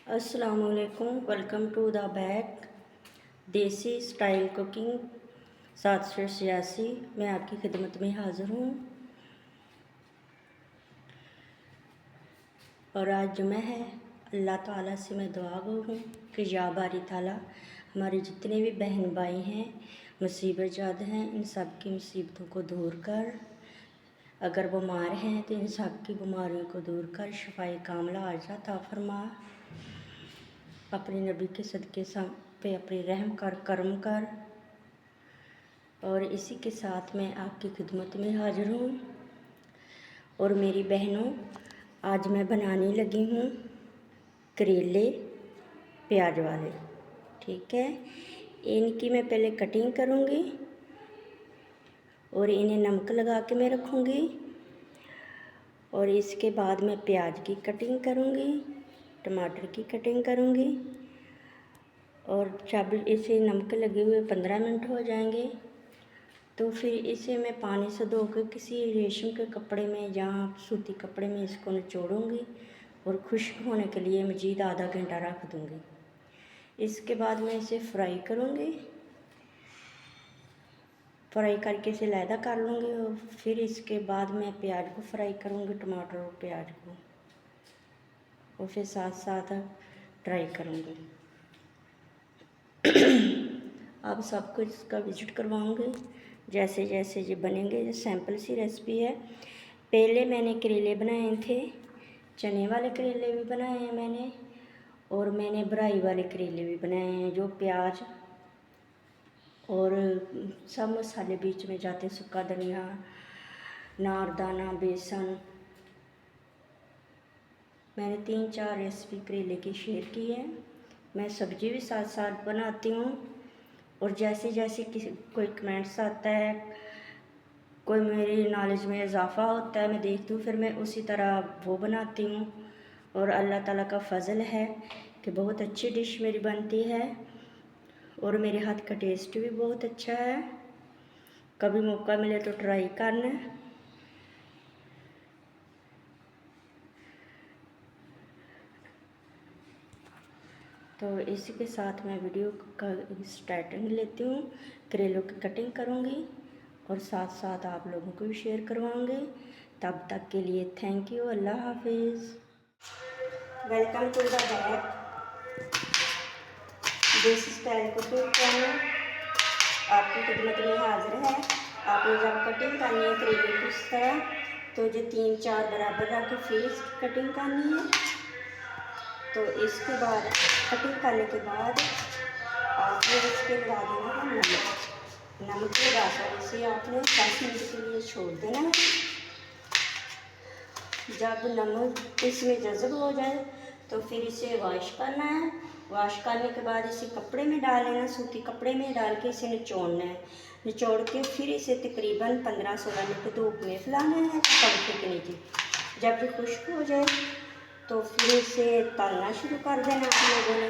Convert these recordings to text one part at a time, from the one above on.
अस्सलामुअलैकुम। Welcome to the back desi style cooking 786। मैं आपकी खिदमत में हाज़िर हूँ। और आज जुमा है। अल्लाह ताला से मैं दुआ गो हूँ कि या बारी ताला हमारे जितने भी बहन भाई हैं मुसीबत ज़्यादा हैं, इन सब की मुसीबतों को दूर कर। अगर बीमार हैं तो इन सब की बीमारियों को दूर कर, शफाए कामला आजा फरमा। अपने नबी के सदक़े सब पे अपनी रहम कर, करम कर। और इसी के साथ मैं आपकी खिदमत में हाज़िर हूँ। और मेरी बहनों, आज मैं बनाने लगी हूँ करेले प्याज वाले। ठीक है, इनकी मैं पहले कटिंग करूँगी और इन्हें नमक लगा के मैं रखूँगी। और इसके बाद मैं प्याज की कटिंग करूँगी, टमाटर की कटिंग करूँगी। और जब इसे नमक लगे हुए 15 मिनट हो जाएंगे तो फिर इसे मैं पानी से धो कर किसी रेशम के कपड़े में या सूती कपड़े में इसको निचोड़ूँगी और खुश्क होने के लिए मज़ीद आधा घंटा रख दूँगी। इसके बाद मैं इसे फ्राई करूँगी, फ्राई करके इसे लैदा कर लूँगी। और फिर इसके बाद मैं प्याज को फ्राई करूँगी, टमाटर और प्याज को, और फिर साथ साथ ट्राई करूँगी। आप सबको इसका विजिट करवाऊँगी जैसे जैसे ये बनेंगे। ये सैंपल सी रेसिपी है। पहले मैंने करेले बनाए थे, चने वाले करेले भी बनाए हैं मैंने, और मैंने भराई वाले करेले भी बनाए हैं जो प्याज और सब मसाले बीच में जाते, सूखा धनिया, नारदाना, बेसन। मैंने 3-4 रेसिपी करेले की शेयर की है। मैं सब्जी भी साथ साथ बनाती हूँ। और जैसे जैसे किसी कोई कमेंट्स आता है, कोई मेरी नॉलेज में इजाफ़ा होता है, मैं देखती हूँ, फिर मैं उसी तरह वो बनाती हूँ। और अल्लाह ताला का फ़ज़ल है कि बहुत अच्छी डिश मेरी बनती है और मेरे हाथ का टेस्ट भी बहुत अच्छा है। कभी मौका मिले तो ट्राई करना। तो इसी के साथ मैं वीडियो का स्टार्टिंग लेती हूँ। करेलों की कटिंग करूँगी और साथ साथ आप लोगों को भी शेयर करवाऊँगी। तब तक के लिए थैंक यू। अल्लाह हाफिज़। Welcome to the back desi style cooking channel. आपकी खिदमत में हाजिर है। आपने जब कटिंग करनी है करेले की इस तरह, तो जो 3-4 बराबर रख के फिर कटिंग करनी है। तो इसके बाद कटिंग करने के बाद आपने इसके लगा देना है नमक। नमक लगाकर इसे आपने 10 मिनट के लिए छोड़ देना है। जब नमक इसमें जज़ब हो जाए तो फिर इसे वॉश करना है। वॉश करने के बाद इसे कपड़े में डाल लेना, सूती कपड़े में डाल के इसे निचोड़ना है। निचोड़ के फिर इसे तकरीबन 15-16 मिनट धूप में फैलाना है पंखे के नीचे। जब ये खुश्क हो जाए तो फिर इसे तलना शुरू कर देना। आप लोगों ने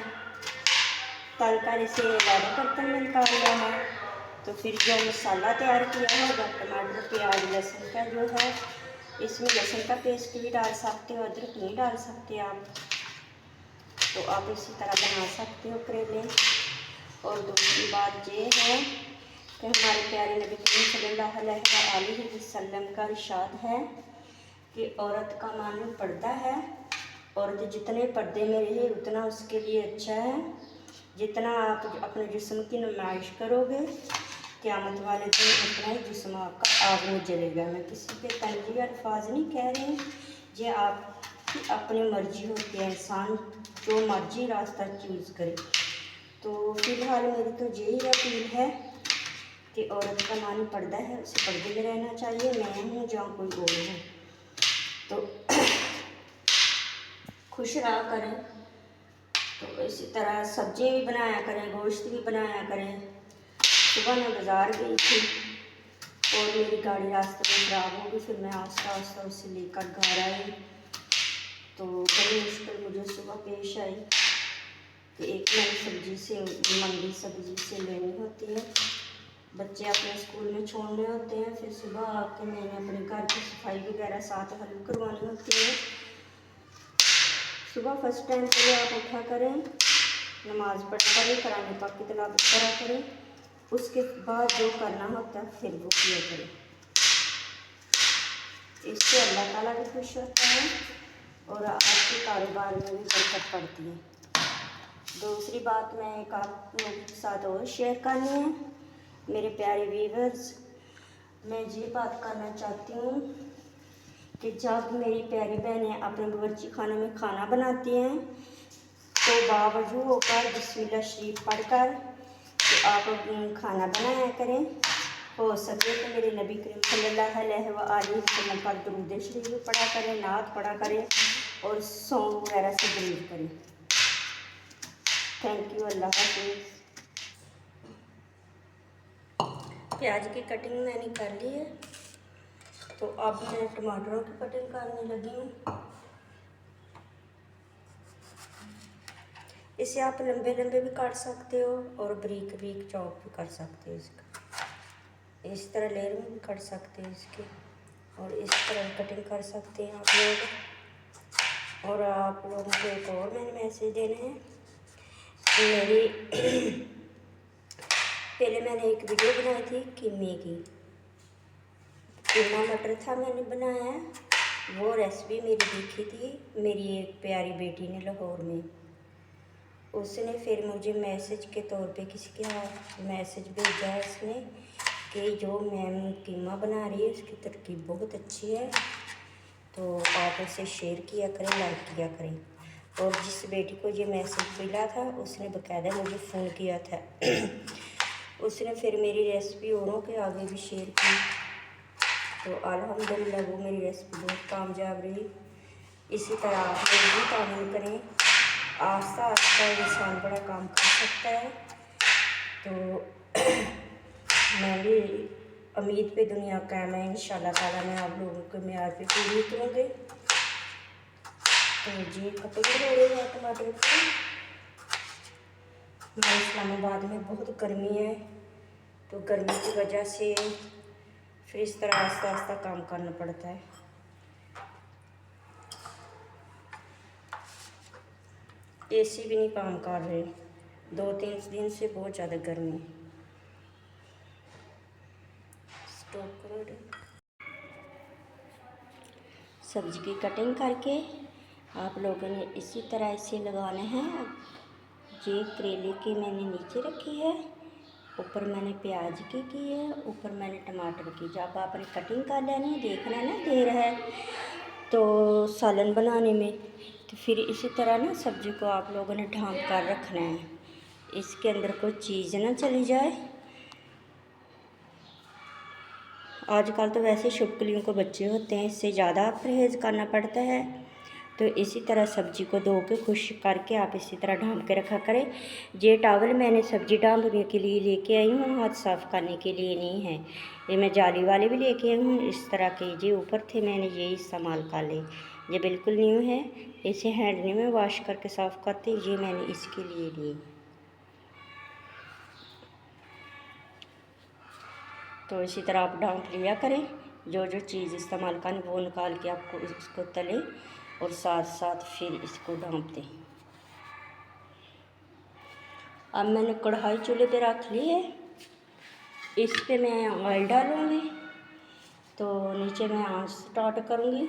तल कर इसे अलग बर्तन में निकाल लेना है। तो फिर जो मसाला तैयार किया होगा, टमाटर, प्याज, लहसुन का जो है, इसमें लहसुन का पेस्ट भी डाल सकते हो, अदरक नहीं डाल सकते आप। तो आप इसी तरह बना सकते हो करेले। और दूसरी बात ये है कि हमारे प्यारे नबी करीम सल्लल्लाहु अलैहि वसल्लम का इरशाद है कि औरत का मानो पर्दा है। औरत जितने पर्दे में रहे उतना उसके लिए अच्छा है। जितना आप अपने जिस्म की नुमाइश करोगे, क़यामत वाले दिन उतना ही जिस्म आपका आग में जलेगा। मैं किसी पे तंज़ीह अल्फाज नहीं कह रही, ये आपकी अपनी मर्जी होती है, इंसान जो मर्जी रास्ता चूज़ करे। तो फ़िलहाल मेरी तो यही अपील है कि औरत का मानी पर्दा है, उसे पर्दे में रहना चाहिए। मैं हूँ जहाँ कोई और हो, तो खुश रहा करें। तो इसी तरह सब्ज़ी भी बनाया करें, गोश्त भी बनाया करें। सुबह मैं बाज़ार गई थी और मेरी गाड़ी रास्ते में ख़राब हो गई। फिर मैं आस्ता आस्ता उसे लेकर घर आई। तो बड़ी मुश्किल मुझे सुबह पेश आई कि एक नई सब्ज़ी से मंडी सब्ज़ी से लेनी होती है, बच्चे अपने स्कूल में छोड़ने होते हैं। फिर सुबह आके मैंने अपने घर की सफाई वगैरह साथ हेल्प करवानी होती है। सुबह फर्स्ट टाइम पहले आप उठा करें, नमाज़ पढ़ा करें, कुरान पाक की तिलावत करा करें, उसके बाद जो करना होता है फिर वो किया करें। इससे अल्लाह ताला भी खुश होता है और आपके कारोबार में भी बरकत पड़ती है। दूसरी बात मैं एक आप लोगों के साथ और शेयर करनी है। मेरे प्यारे व्यूअर्स, मैं ये बात करना चाहती हूँ कि जब मेरी प्यारी बहनें अपने बावर्ची खाने में खाना बनाती हैं तो बावजूद होकर बिस्मिल्लाह शरीफ पढ़कर तो आप खाना बनाया करें। हो सके तो मेरे नबी करीम सल्लल्लाहु अलैहि वसल्लम पर दुरूद शरीफ पढ़ा करें, नात पढ़ा करें और सॉन्ग वगैरह से बिलीव करें। Thank you. अल्लाह हाफ़िज़। प्याज की कटिंग मैंने कर ली है, तो अब मैं टमाटरों की कटिंग करने लगी हूँ। इसे आप लंबे लंबे भी काट सकते हो और बारीक बारीक चॉप भी कर सकते हो। इसका इस तरह लेयर में भी काट सकते हो इसके, और इस तरह कटिंग कर सकते हैं आप लोग। और आप लोगों को एक और मैंने मैसेज देना है। मेरी पहले मैंने एक वीडियो बनाई थी कीमे की, कीमा मटर था मैंने बनाया, वो रेसिपी मेरी देखी थी मेरी एक प्यारी बेटी ने लाहौर में। उसने फिर मुझे मैसेज के तौर पे किसी के हाथ मैसेज भेजा है इसने कि जो मैम कीमा बना रही है उसकी तरकीब बहुत अच्छी है, तो आप उसे शेयर किया करें, लाइक किया करें। और जिस बेटी को ये मैसेज मिला था उसने बाकायदा मुझे फ़ोन किया था उसने फिर मेरी रेसिपी औरों के आगे भी शेयर की, तो अल्हम्दुलिल्लाह वो मेरी रेसिपी बहुत कामयाब रही। इसी तरह आप लोग भी तामील करें, आस्ता आस्ता इंसान बड़ा काम कर सकता है। तो मैं भी उम्मीद पे दुनिया कायम है, इंशाल्लाह ताला मैं आप लोगों के म्यार पे पूरी करूँगी। तो जी कटिंग हो रही है टमाटर की। हमारे इस्लामाबाद में बहुत गर्मी है, तो गर्मी की वजह से फिर इस तरह आस्ता आस्ता काम करना पड़ता है। एसी भी नहीं काम कर रहे, 2-3 दिन से बहुत ज़्यादा गर्मी। स्टॉप करो। सब्जी की कटिंग करके आप लोगों ने इसी तरह इसे लगाना है। ये करेले की मैंने नीचे रखी है, ऊपर मैंने प्याज की है, ऊपर मैंने टमाटर की। जब आपने कटिंग कर लेनी है, देखना है ना देर है तो सालन बनाने में, तो फिर इसी तरह ना सब्ज़ी को आप लोगों ने ढाँप कर रखना है, इसके अंदर कोई चीज़ ना चली जाए। आजकल तो वैसे छिपकलियों को बच्चे होते हैं, इससे ज़्यादा परहेज़ करना पड़ता है। तो इसी तरह सब्ज़ी को धो के खुश्क करके आप इसी तरह ढाँप के रखा करें। ये टॉवल मैंने सब्ज़ी ढाँपने के लिए लेके आई हूँ, हाथ साफ़ करने के लिए नहीं है। ये मैं जाली वाले भी लेके आई हूँ। इस तरह के ये ऊपर थे, मैंने ये इस्तेमाल कर ले। ये बिल्कुल न्यू है, इसे हैंडनी में वॉश करके साफ़ करते हैं, ये मैंने इसके लिए लिए। तो इसी तरह आप ढाँप लिया करें, जो जो चीज़ इस्तेमाल करें वो निकाल के आपको इसको तले और साथ साथ फिर इसको ढाँप दें। अब मैंने कढ़ाई चूल्हे पे रख ली है, इस पे मैं ऑयल डालूँगी। तो नीचे मैं आंच स्टार्ट करूँगी।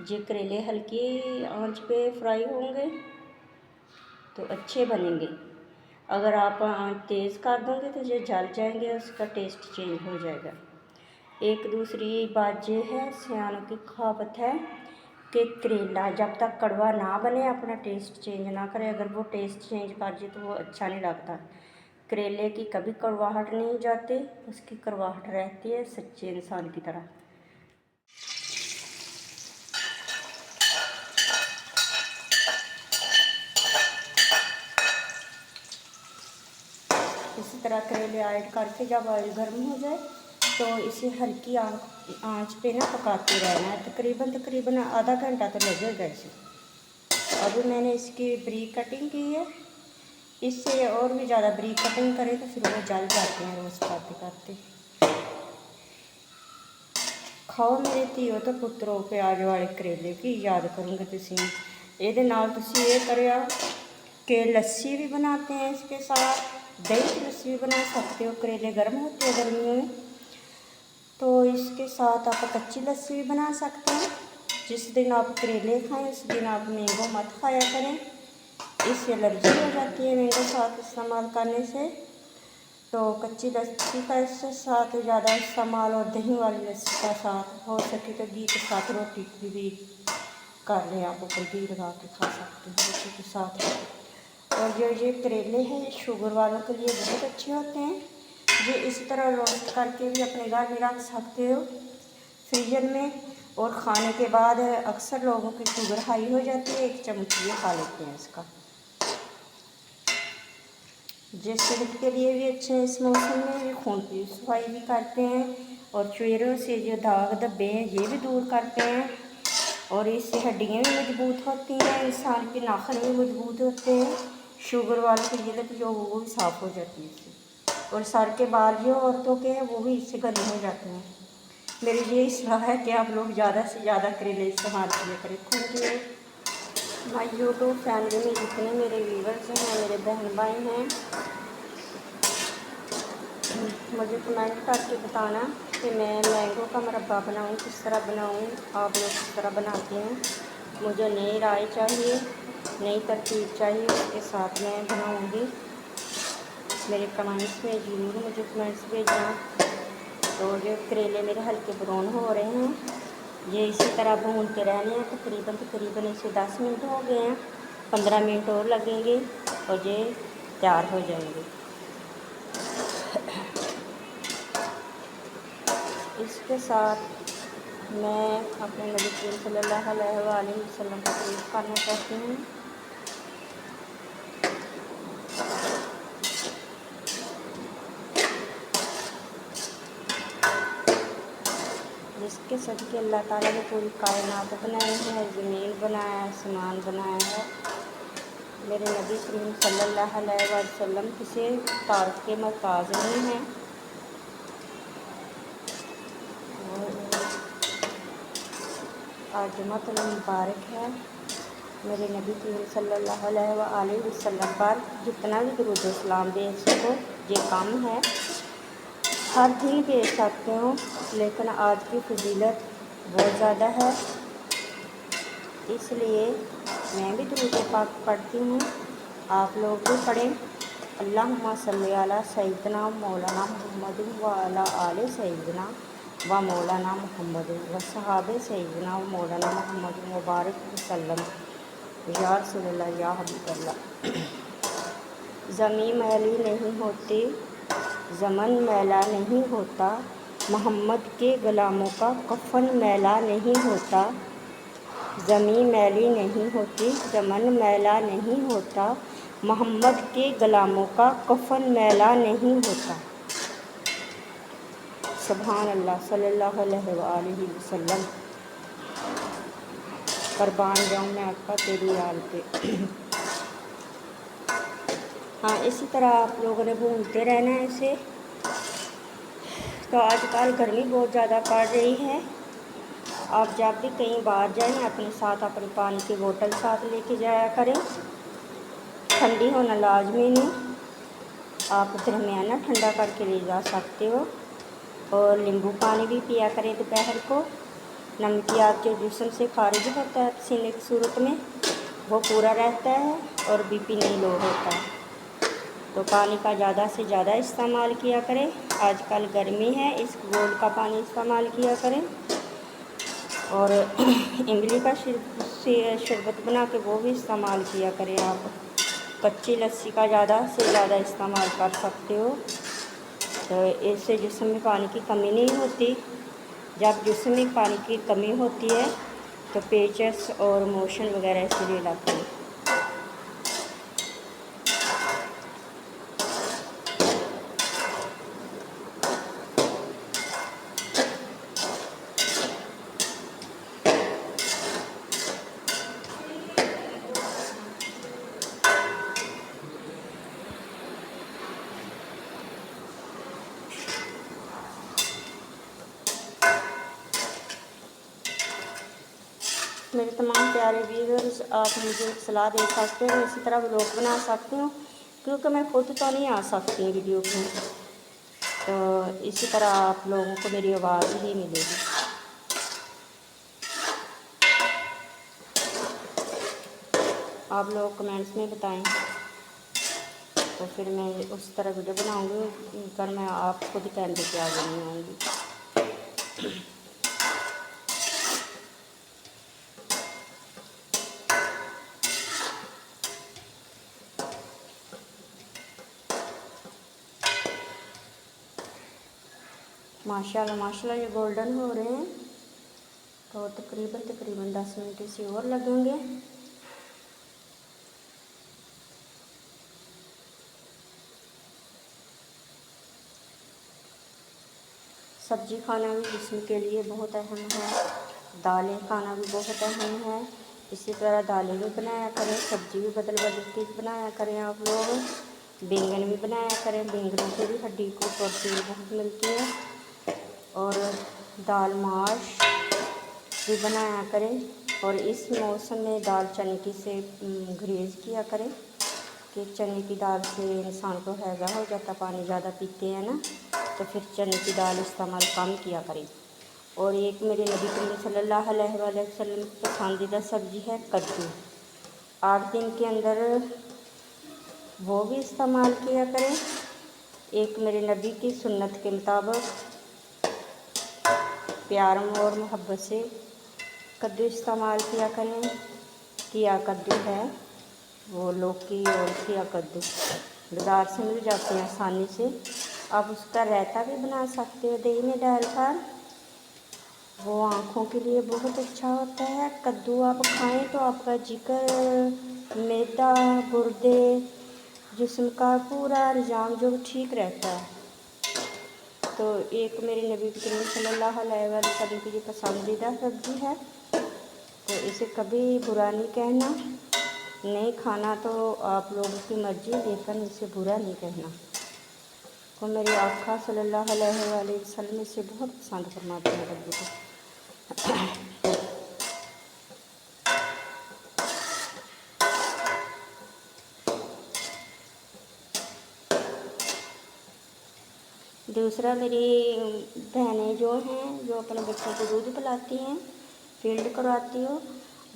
ये करेले हल्की आंच पे फ्राई होंगे तो अच्छे बनेंगे। अगर आप आंच तेज़ कर दोगे तो ये जल जाएंगे, उसका टेस्ट चेंज हो जाएगा। एक दूसरी बात ये है, सियानों की कहावत है कि करेला जब तक कड़वा ना बने अपना टेस्ट चेंज ना करे। अगर वो टेस्ट चेंज कर जाए तो वो अच्छा नहीं लगता। करेले की कभी कड़वाहट नहीं जाती, उसकी कड़वाहट रहती है सच्चे इंसान की तरह। इसी तरह करेले ऐड करके जब ऑयल गर्म हो जाए तो इसे हल्की आंच पे ना पकाते रहना है। तकरीबन आधा घंटा तो लगेगा इसे। अभी मैंने इसकी ब्रीक कटिंग की है, इससे और भी ज़्यादा ब्रीक कटिंग करें तो फिर वो जल जाते हैं रोज़ खाते खाते। खाओ मेरे धीओ तो पुत्रों, प्याज वाले करेले की याद करूँगे तुसीं ਇਹਦੇ ਨਾਲ ਤੁਸੀਂ ਇਹ करिए कि लस्सी भी बनाते हैं इसके साथ, दही की लस्सी भी बना सकते हो। करेले गर्म होते हैं गर्मियों में, तो इसके साथ आप कच्ची लस्सी भी बना सकते हैं। जिस दिन आप करेले खाएं उस दिन आप मैंगो मत खाया करें, इससे एलर्जी हो जाती है मैंगो साथ इस्तेमाल करने से। तो कच्ची लस्सी का इससे साथ ज़्यादा इस्तेमाल, और दही वाली लस्सी का साथ हो सके तो घी के साथ रोटी भी कर लें, आप ऊपर घी लगा के खा सकते हैं रोटी के साथ। और जो ये करेले हैं ये शुगर वालों के लिए बहुत अच्छे होते हैं। ये इस तरह रोस्ट करके भी अपने घर में रख सकते हो फ्रीजर में, और खाने के बाद अक्सर लोगों की शुगर हाई हो जाती है, एक चम्मच ये खा लेते हैं इसका। ये सेहत के लिए भी अच्छे हैं, इस मौसम में ये खून की सफाई भी करते हैं, और चेहरों से जो दाग धब्बे हैं ये भी दूर करते हैं, और इससे हड्डियाँ भी मजबूत होती हैं, इंसान के नाखून भी मजबूत होते हैं। शुगर वालों की जिल्द जो वो भी साफ़ हो जाती है इससे, और सर के बाल जो औरतों के हैं वो भी इससे घने हो जाते हैं। मेरी यही सलाह है कि आप लोग ज़्यादा से ज़्यादा करेले इस्तेमाल किया करें। क्योंकि माई यूट्यूब फैमिली में जितने मेरे व्यूवर्स हैं, मेरे बहन भाई हैं, मुझे कमेंट करके बताना कि मैं मैंगो का मुरब्बा बनाऊँ, किस तरह बनाऊँ, आप लोग किस तरह बनाते हैं। मुझे नई राय चाहिए, नई तरकीब चाहिए, उसके साथ मैं बनाऊँगी। मेरे कमेंट्स में ज़रूर मुझे कमेंट्स भेजना। तो जो करेले मेरे हल्के ब्राउन हो रहे हैं, ये इसी तरह भूनते रहने हैं। तकरीबन इसे 10 मिनट हो गए हैं, 15 मिनट और लगेंगे और ये तैयार हो जाएंगे। इसके साथ मैं अपने नबी करीम सल्लल्लाहु अलैहि वसल्लम को तारीफ़ करना चाहती हूँ। जिसके सदके अल्लाह ताला ने पूरी कायनात बनाई है, ज़मीन बनाया, आसमान बनाया है। मेरे नबी करीम सल्लल्लाहु अलैहि वसल्लम किसी तारीफ़ के मोहताज नहीं हैं। आज जुम्मतुल मुबारक है। मेरे नबी करीम सल्लल्लाहु अलैहि वसल्लम पर जितना भी दुरूद व सलाम भेज सको ये कम है। हर दिन भेज सकते हो, लेकिन आज की फजीलत बहुत ज़्यादा है, इसलिए मैं भी दुरूद पाक पढ़ती हूँ, आप लोग भी पढ़ें। अल्लाहुम्मा सल्ली अला सय्यिदना मौलाना मुहम्मद व अला आले सय्यिदना व मौलाना मुहम्मद व सहाबे सय्यिदना व मौलाना मुहम्मद मुबारक वसल्लम या रसूलल्लाह या हबीबल्लाह। ज़मीं मैली नहीं होती, ज़मन मैला नहीं होता, मोहम्मद के ग़ुलामों का कफ़न मैला नहीं होता। ज़मीं मैली नहीं होती, ज़मन मैला नहीं होता, मोहम्मद के ग़ुलामों का कफ़न मैला नहीं होता। सुभान अल्लाह सल्लल्लाहु अलैहि वसल्लम। कुर्बान जाऊँ मैं आपका तेरी याद पे। हाँ, इसी तरह आप लोगों ने भूनते रहना है इसे। तो आजकल गर्मी बहुत ज़्यादा पड़ रही है। आप जब भी कहीं बाहर जाएं अपने साथ अपनी पानी की बोतल साथ लेके जाया करें। ठंडी होना लाजमी नहीं, आप दरमियाना ठंडा करके ले जा सकते हो। और नींबू पानी भी पिया करें दोपहर को। नमकियात जो जिस्म से खारिज होता है पसीने की सूरत में, वो पूरा रहता है और बीपी नहीं लो होता है। तो पानी का ज़्यादा से ज़्यादा इस्तेमाल किया करें। आजकल गर्मी है, इस गोल का पानी इस्तेमाल किया करें। और इमली का शरबत बना के वो भी इस्तेमाल किया करें। आप कच्ची लस्सी का ज़्यादा से ज़्यादा इस्तेमाल कर सकते हो, तो इससे जिस्म में पानी की कमी नहीं होती। जब जिस्म में पानी की कमी होती है तो पेचस और मोशन वगैरह इसलिए लाते हैं। मेरे तमाम प्यारे व्यूअर्स, आप मुझे सलाह दे सकते हो, इसी तरह व्लॉग बना सकते हो, क्योंकि मैं खुद तो नहीं आ सकती वीडियो में, तो इसी तरह आप लोगों को मेरी आवाज़ ही मिलेगी। आप लोग कमेंट्स में बताएं, तो फिर मैं उस तरह वीडियो बनाऊंगी, पर मैं आप खुद कैमरे के आगे नहीं आऊँगी। माशाल्लाह माशाल्लाह ये गोल्डन हो रहे हैं, तो तकरीबन 10 मिनट इसे और लगेंगे। सब्ज़ी खाना भी जिस्म के लिए बहुत अहम है, दालें खाना भी बहुत अहम है। इसी तरह दालें भी बनाया करें, सब्ज़ी भी बदल बदल के बनाया करें आप लोग। बैंगन भी बनाया करें, बैंगनों से भी हड्डी को प्रोटीन बहुत मिलती है। और दाल माश भी बनाया करें। और इस मौसम में दाल चने की से गुरेज किया करें, कि चने की दाल से इंसान को हैज़ा हो जाता, पानी ज़्यादा पीते हैं ना, तो फिर चने की दाल इस्तेमाल कम किया करें। और एक मेरे नबी करीम सल्लल्लाहु अलैहि वसल्लम की पसंदीदा सब्ज़ी है कद्दू। 8 दिन के अंदर वो भी इस्तेमाल किया करें। एक मेरे नबी की सुन्नत के मुताबिक प्यार और मोहब्बत से कद्दू इस्तेमाल किया करें। किया कद्दू है वो लौकी और किया कद्दू बाज़ार से मिल जाते हैं आसानी से। आप उसका रायता भी बना सकते हो दही में डालकर, वो आँखों के लिए बहुत अच्छा होता है। कद्दू आप खाएं तो आपका जिगर, मैदा, गुर्दे, जिस्म का पूरा निज़ाम जो ठीक रहता है। तो एक मेरे नबी करीम सल्लल्लाहु अलैहि वसल्लम की ये पसंदीदा सब्ज़ी है, तो इसे कभी बुरा नहीं कहना। नहीं खाना तो आप लोगों की मर्ज़ी, लेकिन इसे बुरा नहीं कहना। तो मेरे आका सल्लल्लाहु अलैहि वसल्लम इसे बहुत पसंद फरमाते हैं कद्दू को। दूसरा, मेरी बहनें जो हैं, जो अपने बच्चों को दूध पिलाती हैं, फील्ड करवाती हो,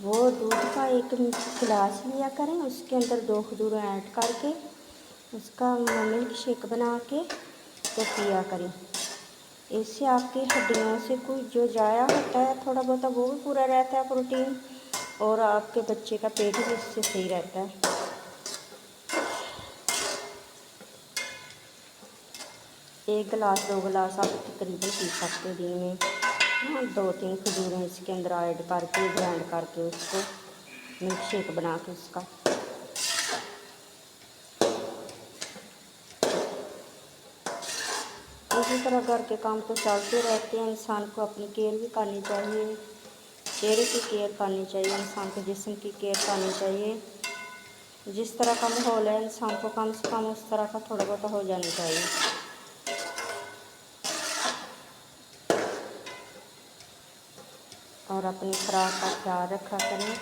वो दूध का एक गिलास लिया करें, उसके अंदर 2 खजूर ऐड करके उसका मिल्क शेक बना के तो पिया करें। इससे आपकी हड्डियों से कोई जो जाया होता है थोड़ा बहुत, वो भी पूरा रहता है प्रोटीन, और आपके बच्चे का पेट भी इससे सही रहता है। एक गिलास 2 गिलास आप तकरीबन पी सकते हो दिन में। हाँ, 2-3 खजूरें इसके अंदर ऐड करके ग्राइंड करके उसको मिल्क शेक बना के उसका। इसी तरह घर के काम तो चलते रहते हैं, इंसान को अपनी केयर भी करनी चाहिए। चेहरे की केयर करनी चाहिए, इंसान के जिस्म की केयर करनी चाहिए। जिस तरह का माहौल है, इंसान को कम से कम उस तरह का थोड़ा बहुत हो जाना चाहिए। और अपनी खुराक का ख्याल रखा करें,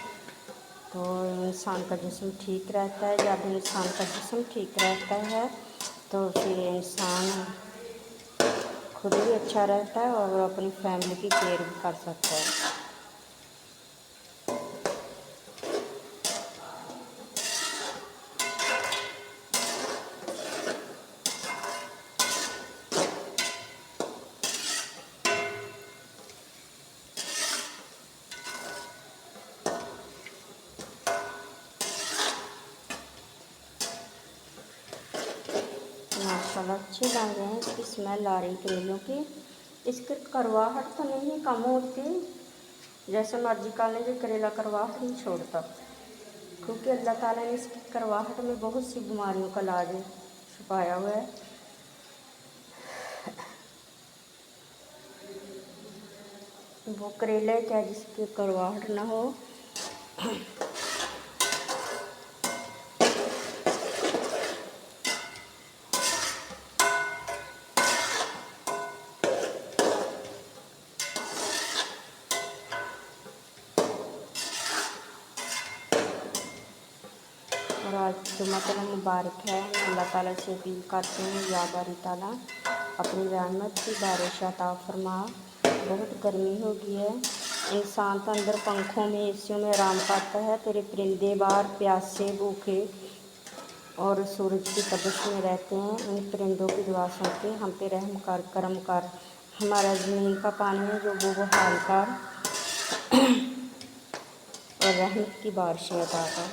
तो इंसान का जिस्म ठीक रहता है। जब इंसान का जिस्म ठीक रहता है तो फिर इंसान खुद भी अच्छा रहता है और अपनी फैमिली की केयर भी कर सकता है। माशाल्लाह अच्छे लग रहे हैं, इसकी स्मेल आ रही करेलों की। इसकी करवाहट तो नहीं कम होती, जैसे मर्जी कर लें, करेला करवाहट नहीं छोड़ता, क्योंकि अल्लाह ताला ने इसकी करवाहट में बहुत सी बीमारियों का इलाज छुपाया हुआ है। वो करेला है क्या जिसकी करवाहट ना हो। जुम्मतुल मुबारक है। अल्लाह ताला से अपील करते हैं, या बारी ताला अपनी रहमत की बारिश अता फरमा। बहुत गर्मी हो गई है, इंसान तो अंदर पंखों में एसियों में आराम करता है, तेरे परिंदे बाहर प्यासे भूखे और सूरज की तपिश में रहते हैं। इन परिंदों की दुआ सुन के हम पे रहम कर, करम कर। हमारा ज़मीन का पानी है जो वो हाल कर और रहमत की बारिशें अता कर।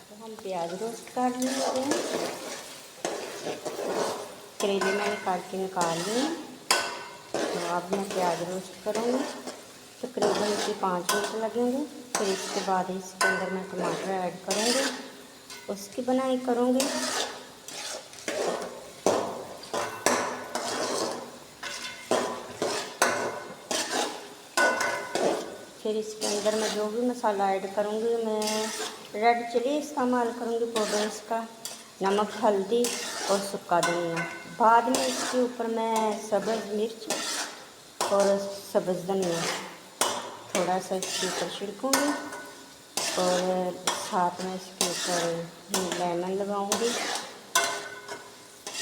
तो हम प्याज रोस्ट कर लेते हैं। करेले मैंने काट के निकाल लिए, तो अब मैं प्याज रोस्ट करूँगी। तकरीबन इसके 5 मिनट लगेंगे। फिर इसके बाद इसके अंदर मैं टमाटर ऐड करूँगी, उसकी बनाई करूँगी। फिर इसके अंदर मैं जो भी मसाला ऐड करूँगी, मैं रेड चिली इस्तेमाल करूँगी पाउडर, इसका नमक, हल्दी और सूखा धनिया। बाद में इसके ऊपर मैं सब्ज़ मिर्च और सब्ज़ धनिया थोड़ा सा इसके ऊपर छिड़कूँगी और साथ में इसके ऊपर लेमन लगाऊँगी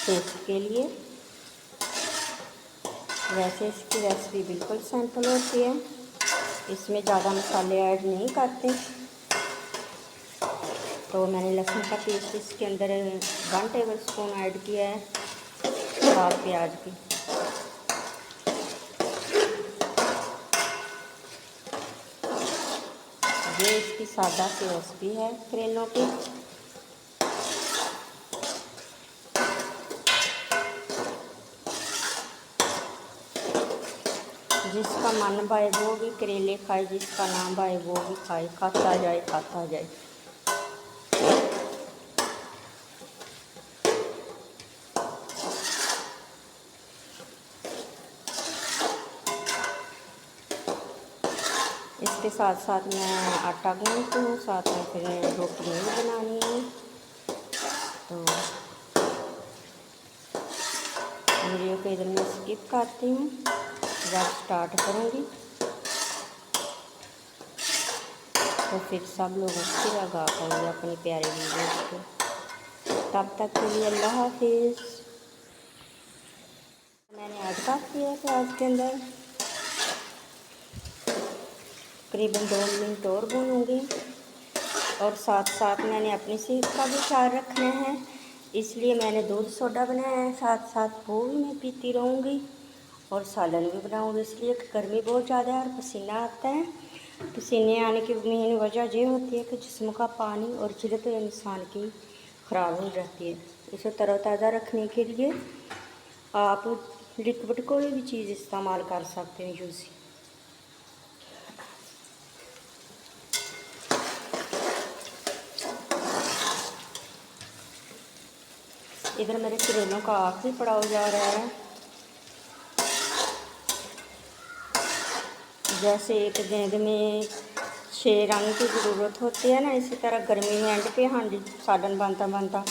टेस्ट के लिए। वैसे इसकी रेसिपी बिल्कुल सिंपल होती है, इसमें ज़्यादा मसाले ऐड नहीं करते। तो मैंने लहसुन का पेस्ट इसके अंदर 1 टेबल स्पून ऐड किया है, साथ प्याज की। ये इसकी सादा सी रेसिपी है करेलों की। जिसका मन भाए वो भी करेले खाए, जिसका ना भाए वो भी खाए, खाता जाए खाता जाए। इसके साथ साथ मैं आटा गूँथती हूँ, साथ में फिर रोटी नहीं बनानी है। तो वीडियो को इधर मैं स्किप करती हूँ, जब स्टार्ट करूँगी तो फिर सब लोग अच्छी लगा पाएंगे अपनी प्यारी वीडियोस को। तब तक के लिए अल्लाह हाफिज़। मैंने ऐड कर दिया प्याज के अंदर, करीबन 2 मिनट और भूनूँगी। और साथ साथ मैंने अपनी सेहत का भी ख्याल रखना है, इसलिए मैंने दूध सोडा बनाया है, साथ साथ वो भी मैं पीती रहूँगी और सालन भी बनाऊँगी। इसलिए गर्मी बहुत ज़्यादा है और पसीना आता है। पसीने आने की मेन वजह ये होती है कि जिस्म का पानी और जल्द इंसान की ख़राब हो जाती है। इसे तरोताज़ा रखने के लिए आप लिक्विड कोई भी चीज़ इस्तेमाल कर सकते हैं, यूज़। इधर मेरे करेलों का आखिरी पड़ाव जा रहा है। जैसे एक गेंद में 6 रंग की ज़रूरत होती है ना, इसी तरह गर्मी में एंड पे हांडी सालन बनता बनता,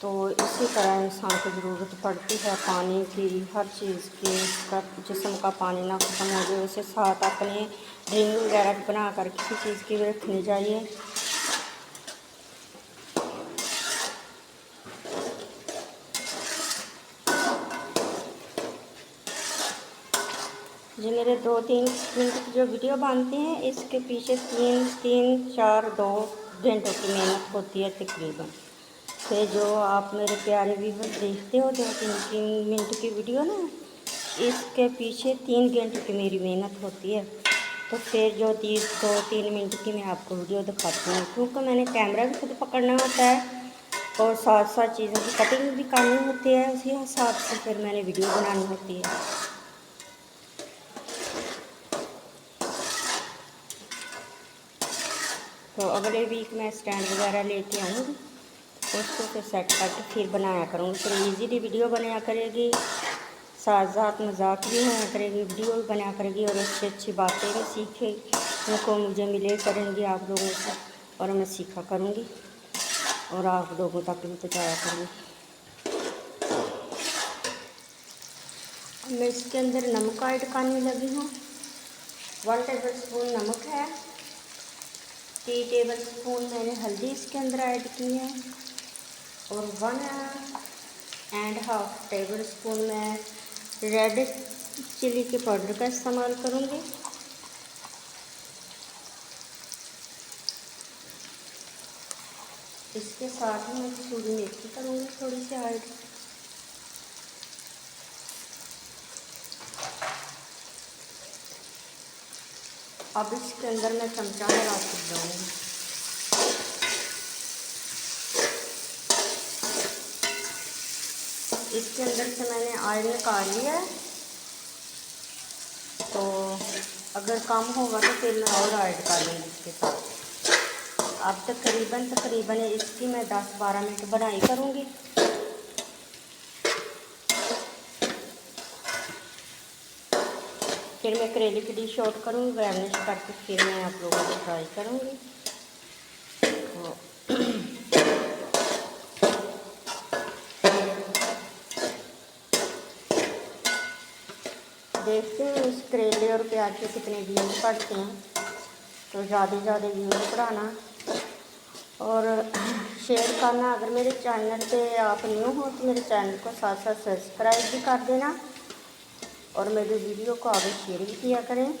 तो इसी तरह इंसान को ज़रूरत पड़ती है पानी की, हर चीज़ की। इसका जिस्म का पानी ना ख़त्म हो जाए, उसे साथ अपने ड्रिंक वगैरह बना कर किसी चीज़ की भी रखनी चाहिए। जो मेरे 2-3 मिनट की जो वीडियो बनती हैं, इसके पीछे 2 घंटों की मेहनत होती है तकरीबन। फिर जो आप मेरे प्यारे व्यूअर देखते हो 2-3 मिनट की वीडियो ना, इसके पीछे 3 घंटे की मेरी मेहनत होती है। तो फिर जो 2-3 मिनट की मैं आपको वीडियो दिखाती हूँ, क्योंकि मैंने कैमरा भी खुद पकड़ना होता है और साथ साथ चीज़ों की कटिंग भी करनी होती है, उसी हिसाब से फिर मैंने वीडियो बनानी होती है। तो अगले वीक मैं स्टैंड वगैरह लेके आऊँगी, उसको फिर सेट करके फिर बनाया करूँगी। फिर ईज़िली वीडियो बनाया करेगी, साथ साथ मजाक भी होया करेगी, वीडियो भी बनाया करेगी और अच्छी अच्छी बातें भी सीखे उनको मुझे मिले करेंगी आप लोगों से, और मैं सीखा करूँगी और आप लोगों तक भी पहुँचाया करूँगी। मैं इसके अंदर नमक ऐड करने लगी हूँ। 1 टेबल स्पून नमक है, 3 टेबल स्पून मैंने हल्दी इसके अंदर ऐड की है और 1.5 टेबल स्पून मैं रेड चिली के पाउडर का इस्तेमाल करूँगी। इसके साथ ही मैं कसूरी मेथी करूँगी थोड़ी सी ऐड। अब इसके अंदर मैं चमचा लगा के डालूँगी। इसके अंदर से मैंने ऑयल निकाल लिया है, तो अगर कम होगा तो फिर मैं और ऐड कर लूँगी इसके साथ। अब तकरीबन इसकी मैं 10-12 मिनट बनाई करूँगी। फिर मैं करेले की डिश आउट करूँगी, गार्निश करके फिर मैं आप लोगों को फ्राई करूँगी। तो देखते हैं इस करेले और प्याज के कितने व्यूज़ पड़ते हैं, तो ज़्यादा व्यूज़ बढ़ाना और शेयर करना। अगर मेरे चैनल पे आप न्यू हो तो मेरे चैनल को साथ साथ सब्सक्राइब भी कर देना और मेरी वीडियो को आगे शेयर भी किया करें।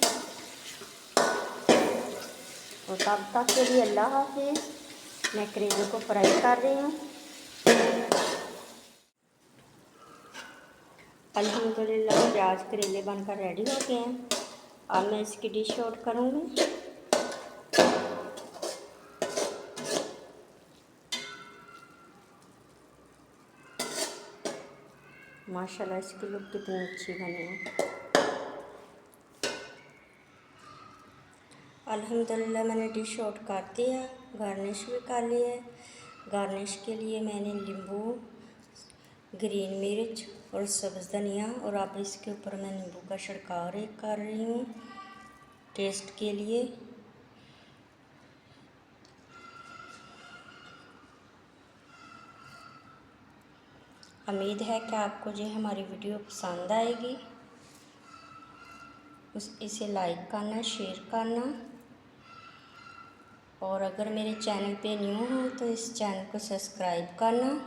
तो तब तक के लिए अल्लाह हाफिज़। मैं करेले को फ्राई कर रही हूँ। अल्हम्दुलिल्लाह प्याज करेले बनकर रेडी हो गए हैं। अब मैं इसकी डिश आउट करूँगी। माशाल्लाह इसकी लुक कितनी अच्छी बनी है। अल्हम्दुलिल्लाह मैंने डिश आउट कर दिया, गार्निश भी कर लिया है। गार्निश के लिए मैंने नींबू, ग्रीन मिर्च और सब्ज़ धनिया और अब इसके ऊपर मैं नींबू का छिड़काव कर रही हूँ टेस्ट के लिए। उम्मीद है कि आपको जो हमारी वीडियो पसंद आएगी। इसे लाइक करना, शेयर करना और अगर मेरे चैनल पे न्यू हो तो इस चैनल को सब्सक्राइब करना।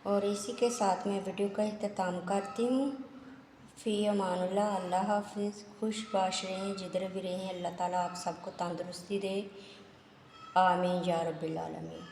और इसी के साथ मैं वीडियो का इख्तिताम करती हूँ। फ़ी अमानुल्लाह, अल्लाह हाफिज़। खुश बाश रहें, जिधर भी रहें। अल्लाह ताला आप सबको तंदुरुस्ती दे। आमीन या रब्बिल आलमीन।